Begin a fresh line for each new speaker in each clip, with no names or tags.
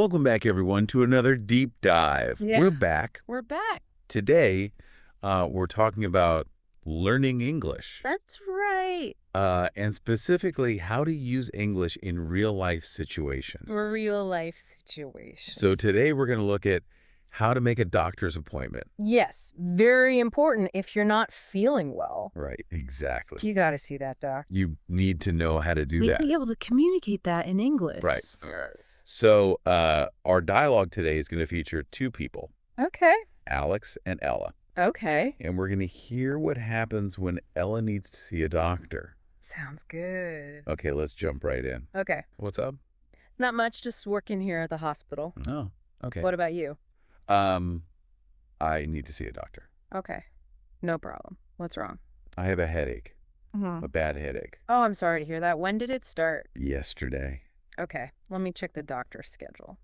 Welcome back, everyone, to another deep dive.
Yeah.
We're back.
We're back.
Today, we're talking about learning English.
That's right.
And specifically, how to use English in real-life situations.
Real life situations.
So today, we're going to look at how to make a doctor's appointment.
Yes, very important if you're not feeling well.
Right, exactly.
You got to see that doctor.
You need to know how to do that.
Be able to communicate that in English.
Right. So our dialogue today is going to feature two people,
Okay.
Alex and Ella.
Okay.
And we're going to hear what happens when Ella needs to see a doctor.
Sounds good.
Okay, let's jump right in.
Okay.
What's up?
Not much, just working here at the hospital.
Oh, okay.
What about you?
I need to see a doctor.
Okay. No problem. What's wrong?
I have a headache,
Mm-hmm.
a bad headache.
Oh, I'm sorry to hear that. When did it start?
Yesterday.
Okay, let me check the doctor's schedule.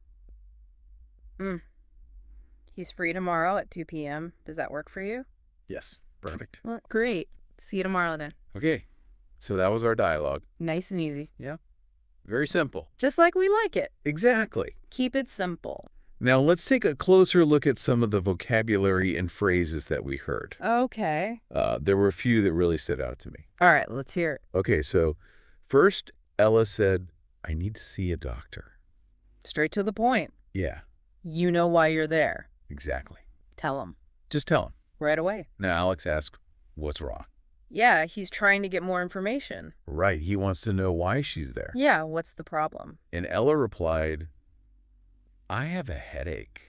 He's free tomorrow at 2 p.m. Does that work for you?
Yes, perfect.
Well, great. See you tomorrow then.
Okay, so that was our dialogue.
Nice and easy.
Very simple.
Just like we like it.
Exactly.
Keep it simple.
Now let's take a closer look at some of the vocabulary and phrases that we heard.
Okay.
There were a few that really stood out to me.
All right, let's hear it.
Okay, so first, Ella said, I need to see a doctor.
Straight to the point.
Yeah,
You know why you're there.
exactly.
Tell him.
Just tell him.
Right away.
Now, Alex asked, what's wrong?
Yeah, he's trying to get more information.
Right, he wants to know why she's there.
Yeah, what's the problem?
And Ella replied, I have a headache.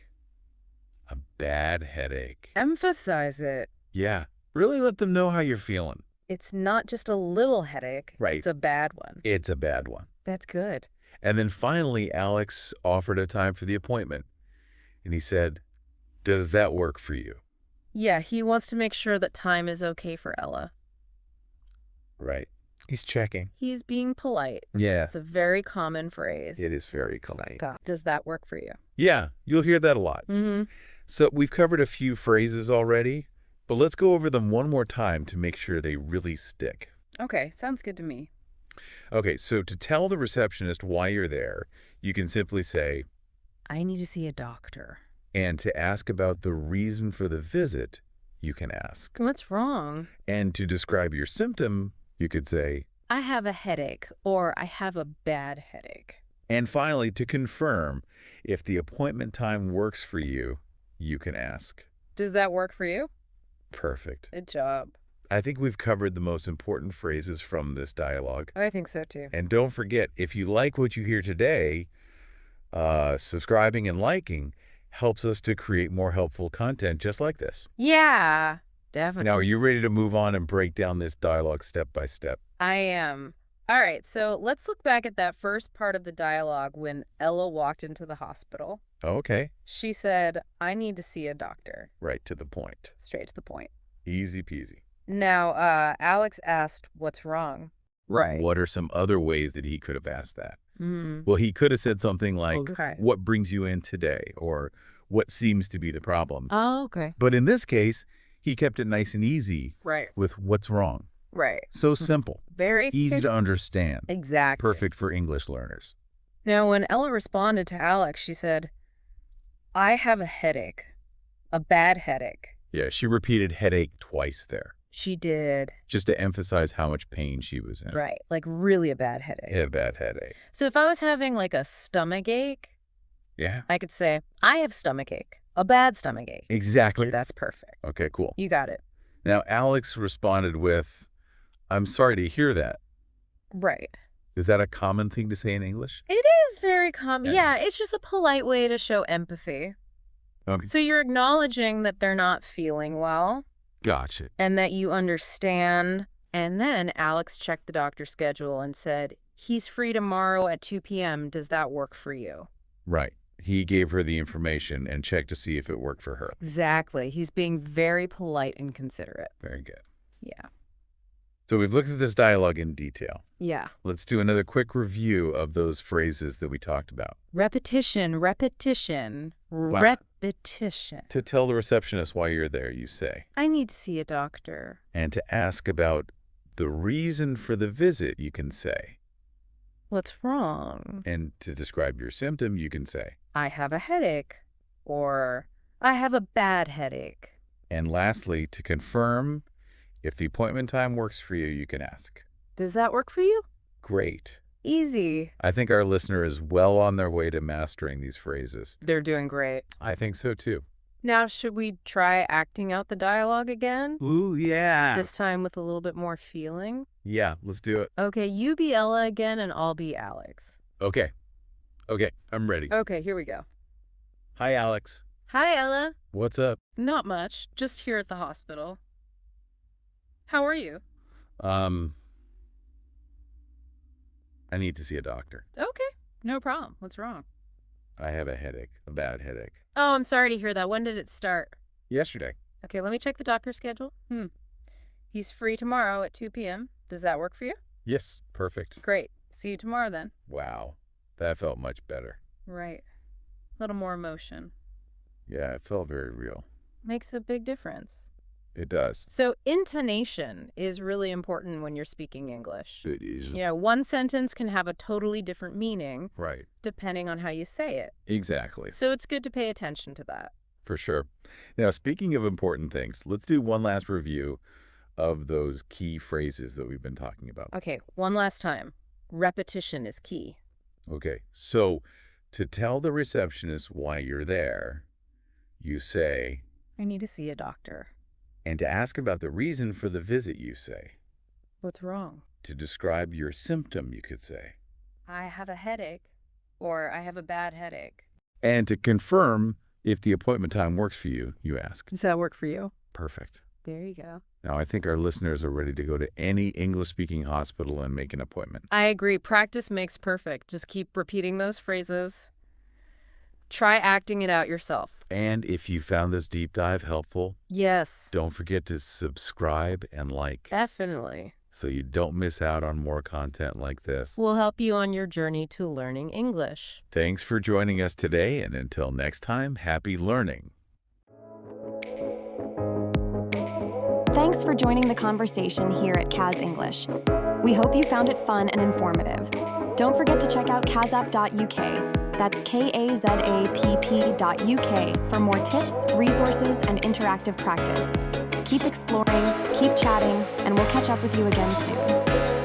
A bad headache.
Emphasize it.
Yeah, really let them know how you're feeling.
It's not just a little headache.
Right.
It's a bad one.
It's a bad one.
That's good.
And then finally, Alex offered a time for the appointment. And he said, does that work for you?
Yeah, he wants to make sure that time is okay for Ella.
Right. He's checking.
He's being polite.
Yeah,
It's a very common phrase.
it is very polite.
Does that work for you?
Yeah, you'll hear that a lot.
Mm-hmm.
So we've covered a few phrases already, but let's go over them one more time to make sure they really stick.
Okay, sounds good to me.
Okay, so to tell the receptionist why you're there, you can simply say,
I need to see a doctor.
and to ask about the reason for the visit, you can ask.
What's wrong?
And to describe your symptom, you could say,
I have a headache, or I have a bad headache.
and finally, to confirm if the appointment time works for you, you can ask.
Does that work for you?
Perfect.
Good job.
I think we've covered the most important phrases from this dialogue.
I think so too.
And don't forget, if you like what you hear today, subscribing and liking helps us to create more helpful content just like this.
Yeah, definitely.
Now, are you ready to move on and break down this dialogue step by step?
I am. All right, so let's look back at that first part of the dialogue when Ella walked into the hospital.
Okay.
She said, I need to see a doctor.
Right to the point.
Straight to the point.
Easy peasy.
Now, Alex asked, what's wrong?
What are some other ways that he could have asked that?
Mm.
Well, he could have said something like,
Okay.
what brings you in today? Or what seems to be the problem?
Oh, okay.
But in this case, he kept it nice and easy
Right.
with what's wrong.
Right.
So simple,
Very
easy to understand,
Exactly.
perfect for English learners.
Now, when Ella responded to Alex, she said, I have a headache. A bad headache.
Yeah, she repeated headache twice there,
She did.
just to emphasize how much pain she was in.
Right. Like really a bad headache.
A bad headache.
So if I was having like a stomach ache,
Yeah,
I could say, I have stomach ache. A bad stomach ache.
exactly.
That's perfect.
Okay, cool.
You got it.
Now, Alex responded with, I'm sorry to hear that.
Right.
Is that a common thing to say in English?
It is very common.
Yeah.
Yeah, it's just a polite way to show empathy.
Okay.
So you're acknowledging that they're not feeling well
Gotcha.
and that you understand. And then Alex checked the doctor's schedule and said, he's free tomorrow at 2 p.m. Does that work for you?
Right. He gave her the information and checked to see if it worked for her.
Exactly. He's being very polite and considerate.
Very good.
Yeah.
So we've looked at this dialogue in detail.
Yeah.
Let's do another quick review of those phrases that we talked about.
Repetition, repetition,
Wow.
repetition.
To tell the receptionist why you're there, you say.
I need to see a doctor.
And to ask about the reason for the visit, you can say.
What's wrong?
And to describe your symptom, you can say.
I have a headache, or I have a bad headache.
And lastly, to confirm if the appointment time works for you, you can ask.
Does that work for you?
Great.
Easy.
I think our listener is well on their way to mastering these phrases.
They're doing great.
I think so too.
Now, should we try acting out the dialogue again?
Ooh, yeah.
This time with a little bit more feeling?
Yeah, let's do it.
Okay, you be Ella again and I'll be Alex.
Okay, I'm ready.
Okay, here we go.
Hi, Alex.
Hi, Ella.
What's up?
Not much. Just here at the hospital. How are you?
I need to see a doctor.
Okay, no problem. What's wrong?
I have a headache, a bad headache.
Oh, I'm sorry to hear that. When did it start?
Yesterday.
Okay, let me check the doctor's schedule. He's free tomorrow at 2 p.m. Does that work for you?
Yes, perfect.
Great. See you tomorrow then.
Wow, that felt much better.
Right. A little more emotion.
Yeah, it felt very real.
Makes a big difference.
It does.
So intonation is really important when you're speaking English.
It is.
One sentence can have a totally different meaning
Right.
depending on how you say it.
Exactly.
So it's good to pay attention to that.
For sure. Now, speaking of important things, let's do one last review of those key phrases that we've been talking about.
Okay, one last time. Repetition is key.
Okay, so to tell the receptionist why you're there, you say,
I need to see a doctor.
and to ask about the reason for the visit, you say.
What's wrong?
To describe your symptom, you could say.
I have a headache, or I have a bad headache.
And to confirm if the appointment time works for you, you ask.
Does that work for you?
Perfect.
There you go.
Now, I think our listeners are ready to go to any English-speaking hospital and make an appointment.
I agree. Practice makes perfect. Just keep repeating those phrases. Try acting it out yourself.
And if you found this deep dive helpful,
Yes.
don't forget to subscribe and like
Definitely.
so you don't miss out on more content like this.
We'll help you on your journey to learning English.
Thanks for joining us today, and until next time, happy learning.
Thanks for joining the conversation here at Kaz English. We hope you found it fun and informative. Don't forget to check out kazapp.uk. That's kazapp.uk for more tips, resources, and interactive practice. Keep exploring, keep chatting, and we'll catch up with you again soon.